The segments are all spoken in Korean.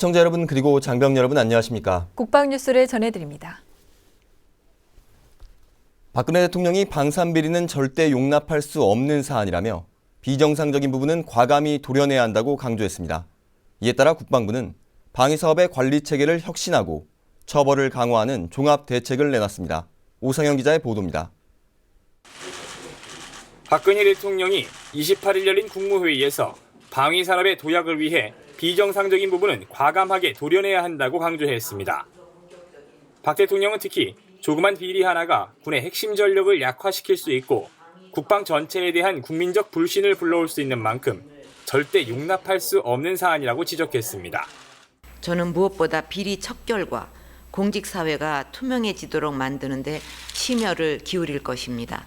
시청자 여러분 그리고 장병 여러분 안녕하십니까? 국방 뉴스를 전해드립니다. 박근혜 대통령이 방산비리는 절대 용납할 수 없는 사안이라며 비정상적인 부분은 과감히 도려내야 한다고 강조했습니다. 이에 따라 국방부는 방위사업의 관리 체계를 혁신하고 처벌을 강화하는 종합 대책을 내놨습니다. 오상영 기자의 보도입니다. 박근혜 대통령이 28일 열린 국무회의에서 방위산업의 도약을 위해 비정상적인 부분은 과감하게 도려내야 한다고 강조했습니다. 박 대통령은 특히 조그만 비리 하나가 군의 핵심 전력을 약화시킬 수 있고 국방 전체에 대한 국민적 불신을 불러올 수 있는 만큼 절대 용납할 수 없는 사안이라고 지적했습니다. 저는 무엇보다 비리 척결과 공직사회가 투명해지도록 만드는 데 심혈을 기울일 것입니다.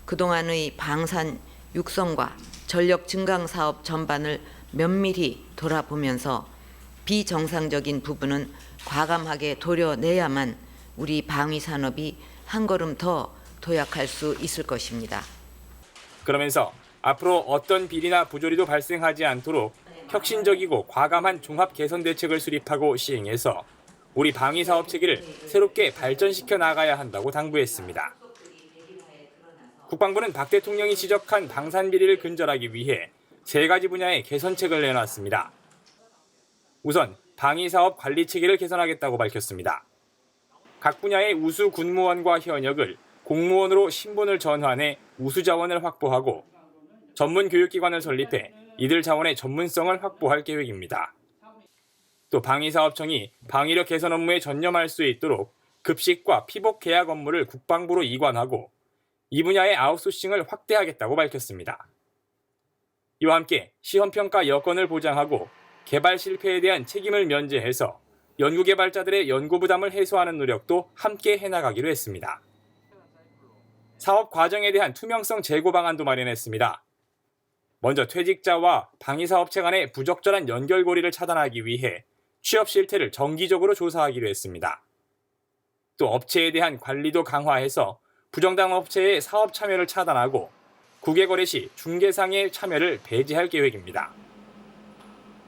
그동안의 방산 육성과 전력 증강 사업 전반을 면밀히 돌아보면서 비정상적인 부분은 과감하게 도려내야만 우리 방위 산업이 한 걸음 더 도약할 수 있을 것입니다. 그러면서 앞으로 어떤 비리나 부조리도 발생하지 않도록 혁신적이고 과감한 종합 개선 대책을 수립하고 시행해서 우리 방위 사업 체계를 새롭게 발전시켜 나가야 한다고 당부했습니다. 국방부는 박 대통령이 지적한 방산 비리를 근절하기 위해 3가지 분야의 개선책을 내놨습니다. 우선 방위 사업 관리 체계를 개선하겠다고 밝혔습니다. 각 분야의 우수 군무원과 현역을 공무원으로 신분을 전환해 우수 자원을 확보하고 전문 교육기관을 설립해 이들 자원의 전문성을 확보할 계획입니다. 또 방위사업청이 방위력 개선 업무에 전념할 수 있도록 급식과 피복 계약 업무를 국방부로 이관하고 이 분야의 아웃소싱을 확대하겠다고 밝혔습니다. 이와 함께 시험평가 여건을 보장하고 개발 실패에 대한 책임을 면제해서 연구개발자들의 연구 부담을 해소하는 노력도 함께 해나가기로 했습니다. 사업 과정에 대한 투명성 제고 방안도 마련했습니다. 먼저 퇴직자와 방위사업체 간의 부적절한 연결고리를 차단하기 위해 취업 실태를 정기적으로 조사하기로 했습니다. 또 업체에 대한 관리도 강화해서 부정당 업체의 사업 참여를 차단하고 국외거래 시 중개상의 참여를 배제할 계획입니다.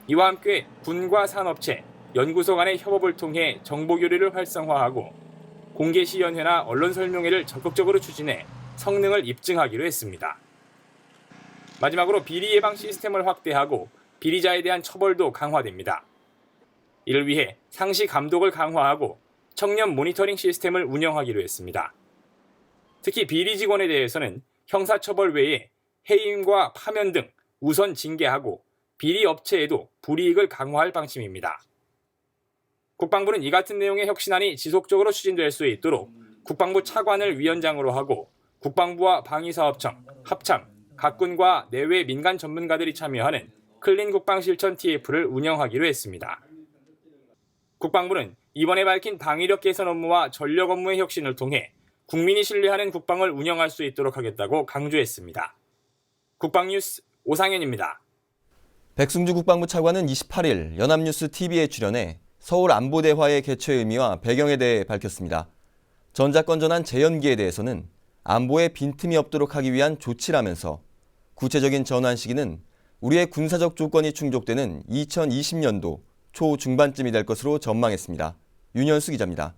이와 함께 군과 산업체, 연구소 간의 협업을 통해 정보 교류를 활성화하고 공개시연회나 언론 설명회를 적극적으로 추진해 성능을 입증하기로 했습니다. 마지막으로 비리 예방 시스템을 확대하고 비리자에 대한 처벌도 강화됩니다. 이를 위해 상시 감독을 강화하고 청년 모니터링 시스템을 운영하기로 했습니다. 특히 비리 직원에 대해서는 형사처벌 외에 해임과 파면 등 우선 징계하고 비리 업체에도 불이익을 강화할 방침입니다. 국방부는 이 같은 내용의 혁신안이 지속적으로 추진될 수 있도록 국방부 차관을 위원장으로 하고 국방부와 방위사업청, 합참, 각군과 내외 민간 전문가들이 참여하는 클린 국방 실천 TF를 운영하기로 했습니다. 국방부는 이번에 밝힌 방위력 개선 업무와 전력 업무의 혁신을 통해 국민이 신뢰하는 국방을 운영할 수 있도록 하겠다고 강조했습니다. 국방뉴스 오상현입니다. 백승주 국방부 차관은 28일 연합뉴스 TV에 출연해 서울 안보대화의 개최 의미와 배경에 대해 밝혔습니다. 전작건전한 재연기에 대해서는 안보에 빈틈이 없도록 하기 위한 조치라면서 구체적인 전환 시기는 우리의 군사적 조건이 충족되는 2020년도 초중반쯤이 될 것으로 전망했습니다. 윤현수 기자입니다.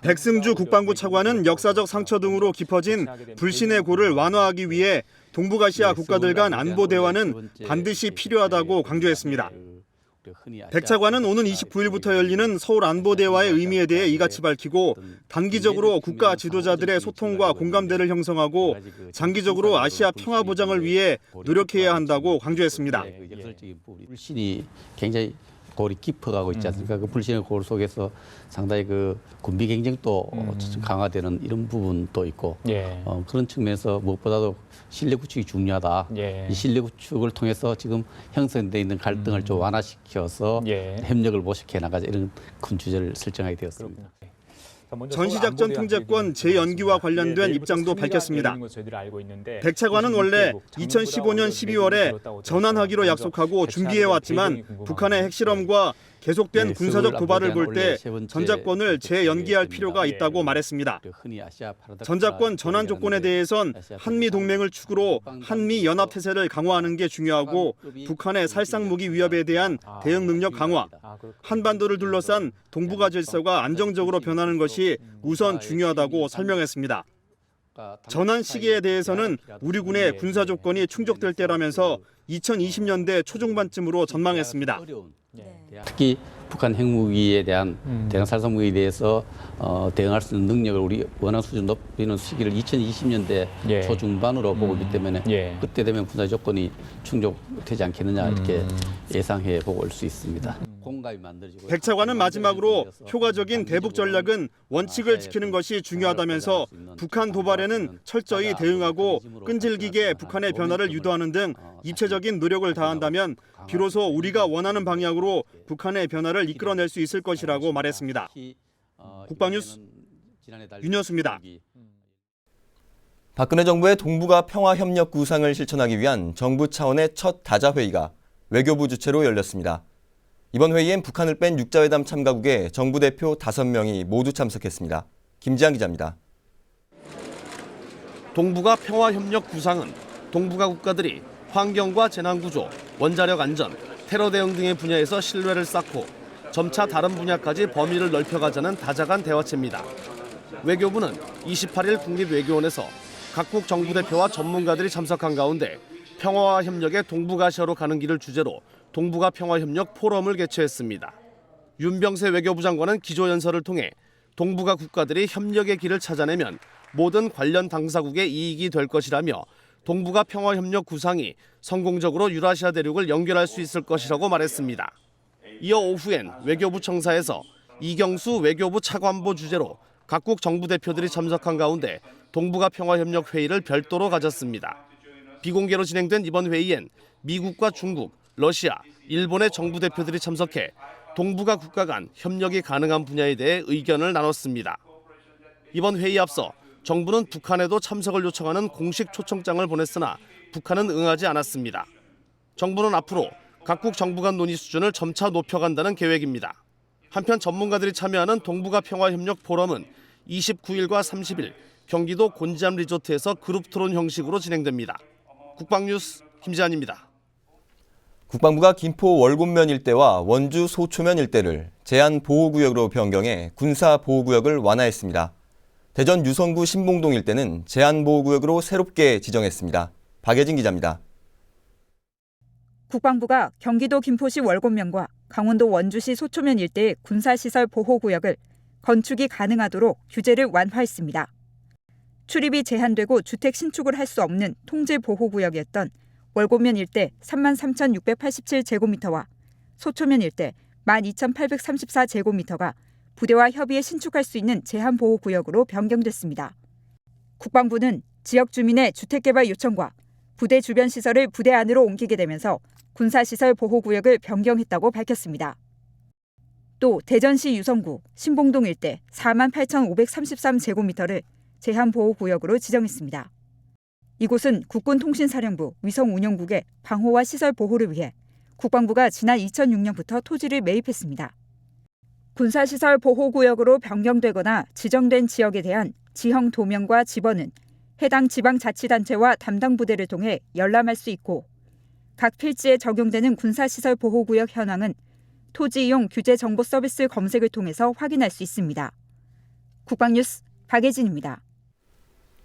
백승주 국방부 차관은 역사적 상처 등으로 깊어진 불신의 골을 완화하기 위해 동북아시아 국가들 간 안보 대화는 반드시 필요하다고 강조했습니다. 백 차관은 오는 29일부터 열리는 서울 안보 대화의 의미에 대해 이같이 밝히고 단기적으로 국가 지도자들의 소통과 공감대를 형성하고 장기적으로 아시아 평화 보장을 위해 노력해야 한다고 강조했습니다. 불신이 굉장히 골이 깊어가고 있지 않습니까? 그 불신의 골 속에서 상당히 그 군비 경쟁도 강화되는 이런 부분도 있고 그런 측면에서 무엇보다도 신뢰 구축이 중요하다. 이 신뢰 구축을 통해서 지금 형성돼 있는 갈등을 좀 완화시켜서 협력을 모색해 나가자 이런 큰 주제를 설정하게 되었습니다. 전시작전 통제권 재연기와 관련된 입장도 밝혔습니다. 백 차관은 원래 2015년 12월에 전환하기로 약속하고 준비해왔지만 북한의 핵실험과 계속된 군사적 도발을 볼 때 세 번째 전작권을 재연기할 필요가 있다고 말했습니다. 흔히 아시아 파라독스 전작권 전환 조건에 대해선 한미 동맹을 축으로 한미 연합 태세를 강화하는 게 중요하고 북한의 살상 무기 위협에 대한 대응 능력 강화, 한반도를 둘러싼 동북아 질서가 안정적으로 변하는 것이 우선 중요하다고 설명했습니다. 전환 시기에 대해서는 우리 군의 군사 조건이 충족될 때라면서 2020년대 초중반쯤으로 전망했습니다. 특히 북한 핵무기에 대한 대형 살상무기에 대해서 대응할 수 있는 능력을 우리 원하는 수준 높이는 시기를 2020년대 초중반으로 보고 있기 때문에 그때 되면 군사 조건이 충족되지 않겠느냐 이렇게 예상해 보고 올 수 있습니다. 공감이 만들어지고 백 차관은 마지막으로 효과적인 대북 전략은 원칙을 지키는 것이 중요하다면서 북한 도발에는 철저히 대응하고 끈질기게 북한의 변화를 유도하는 등 입체적인 노력을 다한다면 비로소 우리가 원하는 방향으로 북한의 변화를 이끌어낼 수 있을 것이라고 말했습니다. 국방뉴스 윤여수입니다. 박근혜 정부의 동북아 평화협력 구상을 실천하기 위한 정부 차원의 첫 다자회의가 외교부 주최로 열렸습니다. 이번 회의엔 북한을 뺀 육자회담 참가국의 정부 대표 5명이 모두 참석했습니다. 김지한 기자입니다. 동북아 평화협력 구상은 동북아 국가들이 환경과 재난구조, 원자력 안전, 테러 대응 등의 분야에서 신뢰를 쌓고 점차 다른 분야까지 범위를 넓혀가자는 다자간 대화체입니다. 외교부는 28일 국립외교원에서 각국 정부 대표와 전문가들이 참석한 가운데 평화와 협력의 동북아시아로 가는 길을 주제로 동북아 평화협력 포럼을 개최했습니다. 윤병세 외교부 장관은 기조연설을 통해 동북아 국가들이 협력의 길을 찾아내면 모든 관련 당사국의 이익이 될 것이라며 동북아 평화협력 구상이 성공적으로 유라시아 대륙을 연결할 수 있을 것이라고 말했습니다. 이어 오후엔 외교부 청사에서 이경수 외교부 차관보 주재로 각국 정부 대표들이 참석한 가운데 동북아 평화협력 회의를 별도로 가졌습니다. 비공개로 진행된 이번 회의엔 미국과 중국, 러시아, 일본의 정부 대표들이 참석해 동북아 국가 간 협력이 가능한 분야에 대해 의견을 나눴습니다. 이번 회의에 앞서 정부는 북한에도 참석을 요청하는 공식 초청장을 보냈으나 북한은 응하지 않았습니다. 정부는 앞으로 각국 정부 간 논의 수준을 점차 높여간다는 계획입니다. 한편 전문가들이 참여하는 동북아 평화협력 포럼은 29일과 30일 경기도 곤지암 리조트에서 그룹 토론 형식으로 진행됩니다. 국방뉴스 김지한입니다. 국방부가 김포 월곶면 일대와 원주 소초면 일대를 제한보호구역으로 변경해 군사보호구역을 완화했습니다. 대전 유성구 신봉동 일대는 제한보호구역으로 새롭게 지정했습니다. 박예진 기자입니다. 국방부가 경기도 김포시 월곶면과 강원도 원주시 소초면 일대의 군사시설 보호구역을 건축이 가능하도록 규제를 완화했습니다. 출입이 제한되고 주택 신축을 할 수 없는 통제보호구역이었던 월곶면 일대 33,687제곱미터와 소초면 일대 12,834제곱미터가 부대와 협의해 신축할 수 있는 제한보호구역으로 변경됐습니다. 국방부는 지역 주민의 주택개발 요청과 부대 주변 시설을 부대 안으로 옮기게 되면서 군사시설 보호구역을 변경했다고 밝혔습니다. 또 대전시 유성구 신봉동 일대 48,533제곱미터를 제한보호구역으로 지정했습니다. 이곳은 국군통신사령부 위성운영국의 방호와 시설 보호를 위해 국방부가 지난 2006년부터 토지를 매입했습니다. 군사시설 보호구역으로 변경되거나 지정된 지역에 대한 지형 도면과 지번은 해당 지방자치단체와 담당 부대를 통해 열람할 수 있고 각 필지에 적용되는 군사시설 보호구역 현황은 토지 이용 규제 정보 서비스 검색을 통해서 확인할 수 있습니다. 국방뉴스 박예진입니다.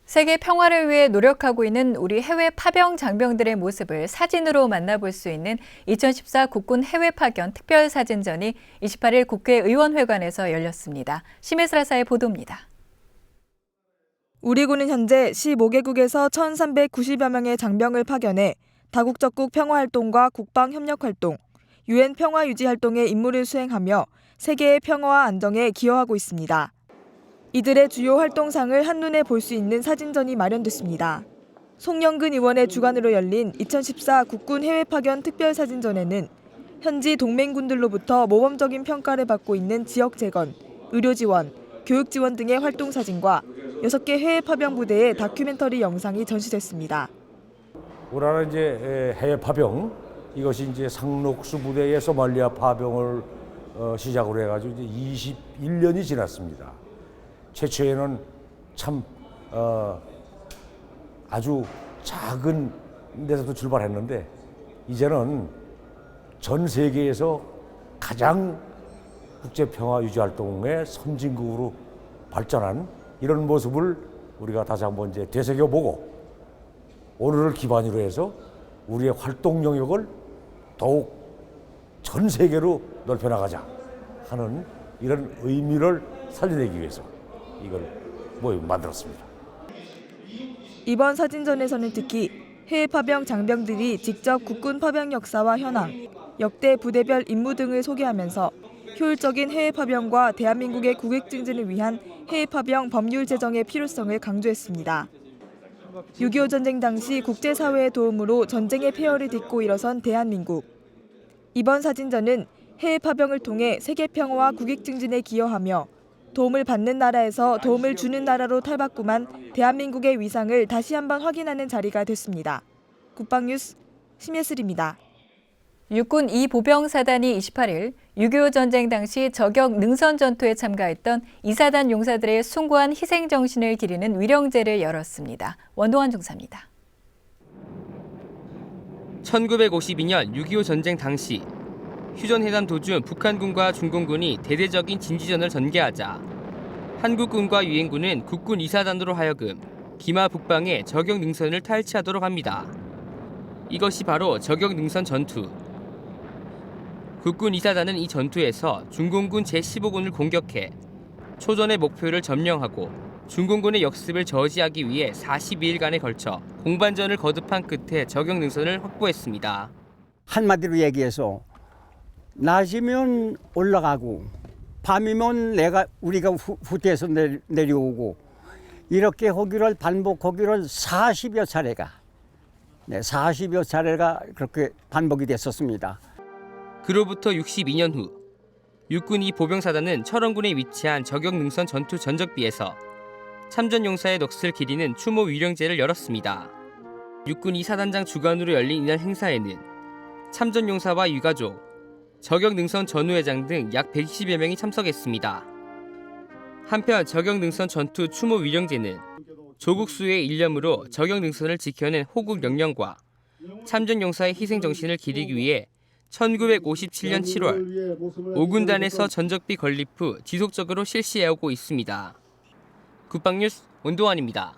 세계 평화를 위해 노력하고 있는 우리 해외 파병 장병들의 모습을 사진으로 만나볼 수 있는 2014 국군 해외 파견 특별사진전이 28일 국회의원회관에서 열렸습니다. 심혜슬아사의 보도입니다. 우리 군은 현재 15개국에서 1,390여 명의 장병을 파견해 다국적국 평화활동과 국방협력활동, UN 평화유지활동의 임무를 수행하며 세계의 평화와 안정에 기여하고 있습니다. 이들의 주요 활동상을 한눈에 볼 수 있는 사진전이 마련됐습니다. 송영근 의원의 주관으로 열린 2014 국군 해외 파견 특별사진전에는 현지 동맹군들로부터 모범적인 평가를 받고 있는 지역 재건, 의료 지원, 교육 지원 등의 활동 사진과 6개 해외 파병 부대의 다큐멘터리 영상이 전시됐습니다. 우리나라 이제 해외 파병 이것이 이제 상록수 부대의 소말리아 파병을 시작으로 해가지고 이제 21년이 지났습니다. 최초에는 참 아주 작은 데서부터 출발했는데 이제는 전 세계에서 가장 국제평화유지활동의 선진국으로 발전한 이런 모습을 우리가 다시 한번 이제 되새겨보고 오늘을 기반으로 해서 우리의 활동 영역을 더욱 전 세계로 넓혀나가자 하는 이런 의미를 살려내기 위해서 이걸 모임 만들었습니다. 이번 사진전에서는 특히 해외 파병 장병들이 직접 국군 파병 역사와 현황, 역대 부대별 임무 등을 소개하면서 효율적인 해외 파병과 대한민국의 국익 증진을 위한 해외 파병 법률 제정의 필요성을 강조했습니다. 6.25 전쟁 당시 국제사회의 도움으로 전쟁의 폐허를 딛고 일어선 대한민국. 이번 사진전은 해외 파병을 통해 세계 평화와 국익 증진에 기여하며 도움을 받는 나라에서 도움을 주는 나라로 탈바꿈한 대한민국의 위상을 다시 한번 확인하는 자리가 됐습니다. 국방뉴스 심예슬입니다. 육군 2보병사단이 28일 6.25 전쟁 당시 저격 능선 전투에 참가했던 2사단 용사들의 숭고한 희생 정신을 기리는 위령제를 열었습니다. 원동환 중사입니다. 1952년 6.25 전쟁 당시 휴전해산 도중 북한군과 중공군이 대대적인 진지전을 전개하자 한국군과 유엔군은 국군 2사단으로 하여금 기마 북방의 저격 능선을 탈취하도록 합니다. 이것이 바로 저격 능선 전투. 국군 2사단은 이 전투에서 중공군 제15군을 공격해 초전의 목표를 점령하고 중공군의 역습을 저지하기 위해 42일간에 걸쳐 공반전을 거듭한 끝에 저격 능선을 확보했습니다. 한마디로 얘기해서 낮이면 올라가고 밤이면 우리가 후퇴해서 내려오고 이렇게 하기를 반복하기를 40여 차례가 40여 차례가 그렇게 반복이 됐었습니다. 그로부터 62년 후 육군 2보병사단은 철원군에 위치한 저격 능선 전투 전적비에서 참전 용사의 넋을 기리는 추모 위령제를 열었습니다. 육군 2사단장 주관으로 열린 이날 행사에는 참전 용사와 유가족, 저격 능선 전우회장 등 약 120여 명이 참석했습니다. 한편 저격 능선 전투 추모 위령제는 조국 수호의 일념으로 저격 능선을 지켜낸 호국 영령과 참전 용사의 희생 정신을 기리기 위해 1957년 7월 5군단에서 전적비 건립 후 지속적으로 실시해오고 있습니다. 국방뉴스 원동환입니다.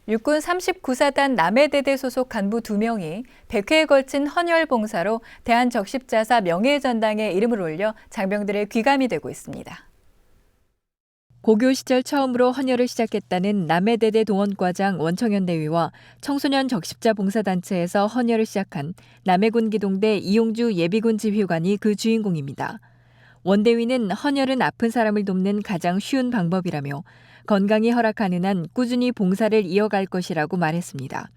육군 39사단 남해대대 소속 간부 2명이 100회에 걸친 헌혈 봉사로 대한적십자사 명예전당에 이름을 올려 장병들의 귀감이 되고 있습니다. 고교 시절 처음으로 헌혈을 시작했다는 남해대대 동원과장 원청현 대위와 청소년 적십자 봉사단체에서 헌혈을 시작한 남해군 기동대 이용주 예비군 지휘관이 그 주인공입니다. 원 대위는 헌혈은 아픈 사람을 돕는 가장 쉬운 방법이라며 건강이 허락하는 한 꾸준히 봉사를 이어갈 것이라고 말했습니다.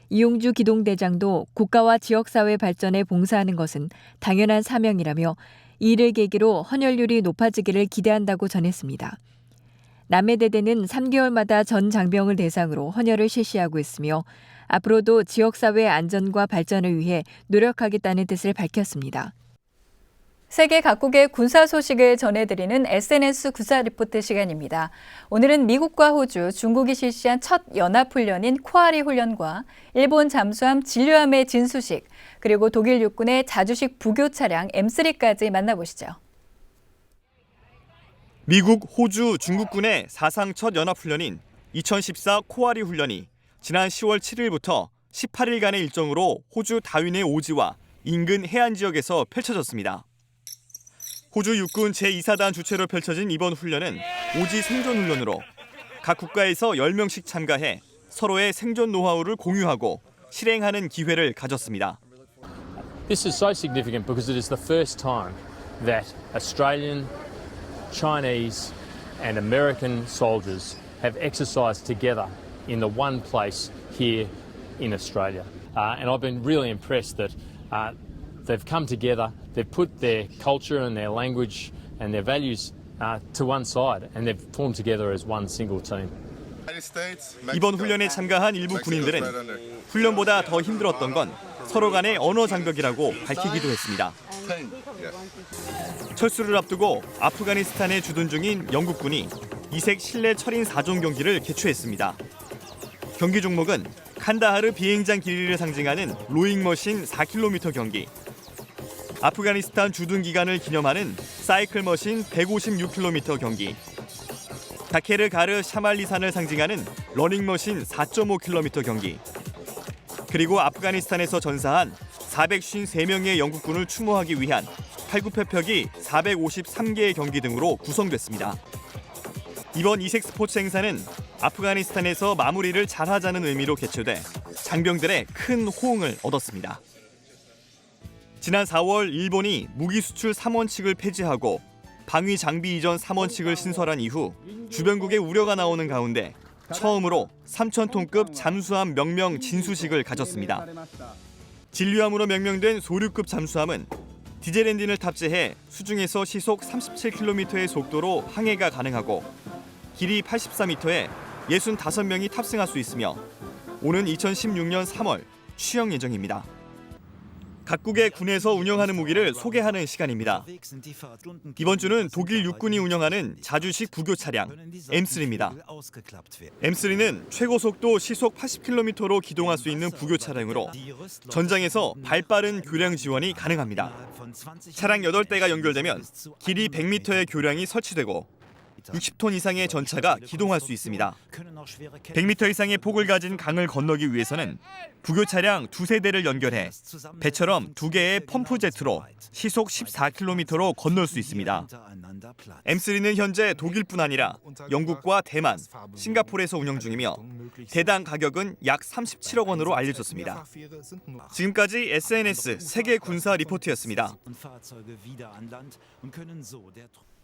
이용주 기동대장도 국가와 지역사회 발전에 봉사하는 것은 당연한 사명이라며 이를 계기로 헌혈률이 높아지기를 기대한다고 전했습니다. 남해대대는 3개월마다 전 장병을 대상으로 헌혈을 실시하고 있으며 앞으로도 지역사회의 안전과 발전을 위해 노력하겠다는 뜻을 밝혔습니다. 세계 각국의 군사 소식을 전해드리는 SNS 군사 리포트 시간입니다. 오늘은 미국과 호주, 중국이 실시한 첫 연합훈련인 코아리 훈련과 일본 잠수함 진류함의 진수식, 그리고 독일 육군의 자주식 부교 차량 M3까지 만나보시죠. 미국, 호주, 중국군의 사상 첫 연합훈련인 2014 코아리 훈련이 지난 10월 7일부터 18일간의 일정으로 호주 다윈의 오지와 인근 해안 지역에서 펼쳐졌습니다. 호주 육군 제2사단 주최로 펼쳐진 이번 훈련은 오지 생존 훈련으로 각 국가에서 10명씩 참가해 서로의 생존 노하우를 공유하고 실행하는 기회를 가졌습니다. This is so significant because it is the first time that Australian, Chinese and American soldiers have exercised together in the one place here in Australia. And I've been really impressed that they've come together, they've put their culture and their language and their values to one side and they've formed together as one single team. 이번 훈련에 참가한 일부 군인들은 훈련보다 더 힘들었던 건 서로 간의 언어 장벽이라고 밝히기도 했습니다. 철수를 앞두고 아프가니스탄에 주둔 중인 영국군이 이색 실내 철인 4종 경기를 개최했습니다. 경기 종목은 칸다하르 비행장 길이를 상징하는 로잉머신 4km 경기, 아프가니스탄 주둔 기간을 기념하는 사이클머신 156km 경기, 다케르 가르 샤말리산을 상징하는 러닝머신 4.5km 경기, 그리고 아프가니스탄에서 전사한 453명의 영국군을 추모하기 위한 팔굽혀펴기 453개의 경기 등으로 구성됐습니다. 이번 이색 스포츠 행사는 아프가니스탄에서 마무리를 잘하자는 의미로 개최돼 장병들의 큰 호응을 얻었습니다. 지난 4월 일본이 무기 수출 3원칙을 폐지하고 방위 장비 이전 3원칙을 신설한 이후 주변국의 우려가 나오는 가운데 처음으로 3,000톤급 잠수함 명명 진수식을 가졌습니다. 진류함으로 명명된 소류급 잠수함은 디젤 엔진을 탑재해 수중에서 시속 37km의 속도로 항해가 가능하고 길이 84m에 65명이 탑승할 수 있으며 오는 2016년 3월 취역 예정입니다. 각국의 군에서 운영하는 무기를 소개하는 시간입니다. 이번 주는 독일 육군이 운영하는 자주식 부교 차량 M3입니다. M3는 최고 속도 시속 80km로 기동할 수 있는 부교 차량으로 전장에서 발빠른 교량 지원이 가능합니다. 차량 8대가 연결되면 길이 100m의 교량이 설치되고 60톤 이상의 전차가 기동할 수 있습니다. 100m 이상의 폭을 가진 강을 건너기 위해서는 부교 차량 2세대를 연결해 배처럼 2개의 펌프 제트로 시속 14km로 건널 수 있습니다. M3는 현재 독일뿐 아니라 영국과 대만, 싱가포르에서 운영 중이며 대당 가격은 약 37억 원으로 알려졌습니다. 지금까지 SNS 세계 군사 리포트였습니다.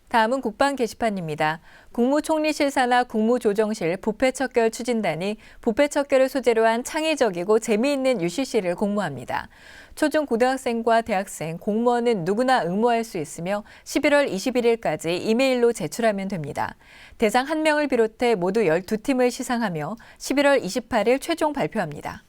다음은 국방 게시판입니다. 국무총리실 산하 국무조정실 부패척결 추진단이 부패척결을 소재로 한 창의적이고 재미있는 UCC를 공모합니다. 초중 고등학생과 대학생, 공무원은 누구나 응모할 수 있으며 11월 21일까지 이메일로 제출하면 됩니다. 대상 1명을 비롯해 모두 12팀을 시상하며 11월 28일 최종 발표합니다.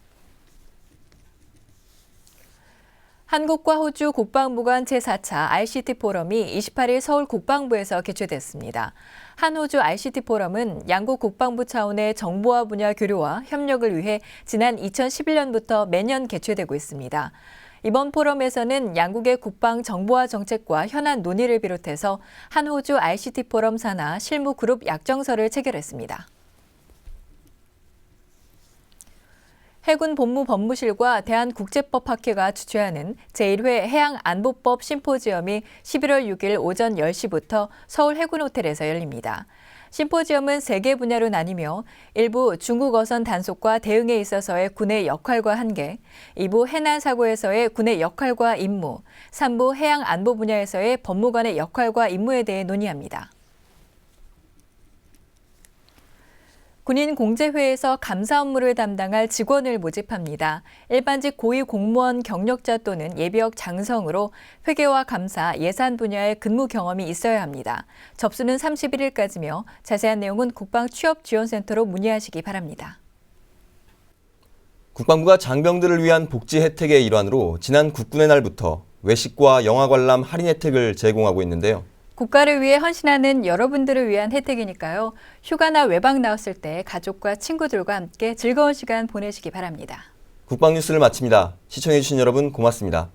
한국과 호주 국방부 간 제4차 RCT 포럼이 28일 서울 국방부에서 개최됐습니다. 한호주 RCT 포럼은 양국 국방부 차원의 정보화 분야 교류와 협력을 위해 지난 2011년부터 매년 개최되고 있습니다. 이번 포럼에서는 양국의 국방 정보화 정책과 현안 논의를 비롯해서 한호주 RCT 포럼 산하 실무 그룹 약정서를 체결했습니다. 해군 본무법무실과 대한국제법학회가 주최하는 제1회 해양안보법 심포지엄이 11월 6일 오전 10시부터 서울 해군호텔에서 열립니다. 심포지엄은 3개 분야로 나뉘며 1부 중국 어선 단속과 대응에 있어서의 군의 역할과 한계, 2부 해난 사고에서의 군의 역할과 임무, 3부 해양안보 분야에서의 법무관의 역할과 임무에 대해 논의합니다. 군인 공제회에서 감사 업무를 담당할 직원을 모집합니다. 일반직 고위 공무원 경력자 또는 예비역 장성으로 회계와 감사, 예산 분야의 근무 경험이 있어야 합니다. 접수는 31일까지며 자세한 내용은 국방취업지원센터로 문의하시기 바랍니다. 국방부가 장병들을 위한 복지 혜택의 일환으로 지난 국군의 날부터 외식과 영화 관람 할인 혜택을 제공하고 있는데요. 국가를 위해 헌신하는 여러분들을 위한 혜택이니까요. 휴가나 외박 나왔을 때 가족과 친구들과 함께 즐거운 시간 보내시기 바랍니다. 국방뉴스를 마칩니다. 시청해주신 여러분 고맙습니다.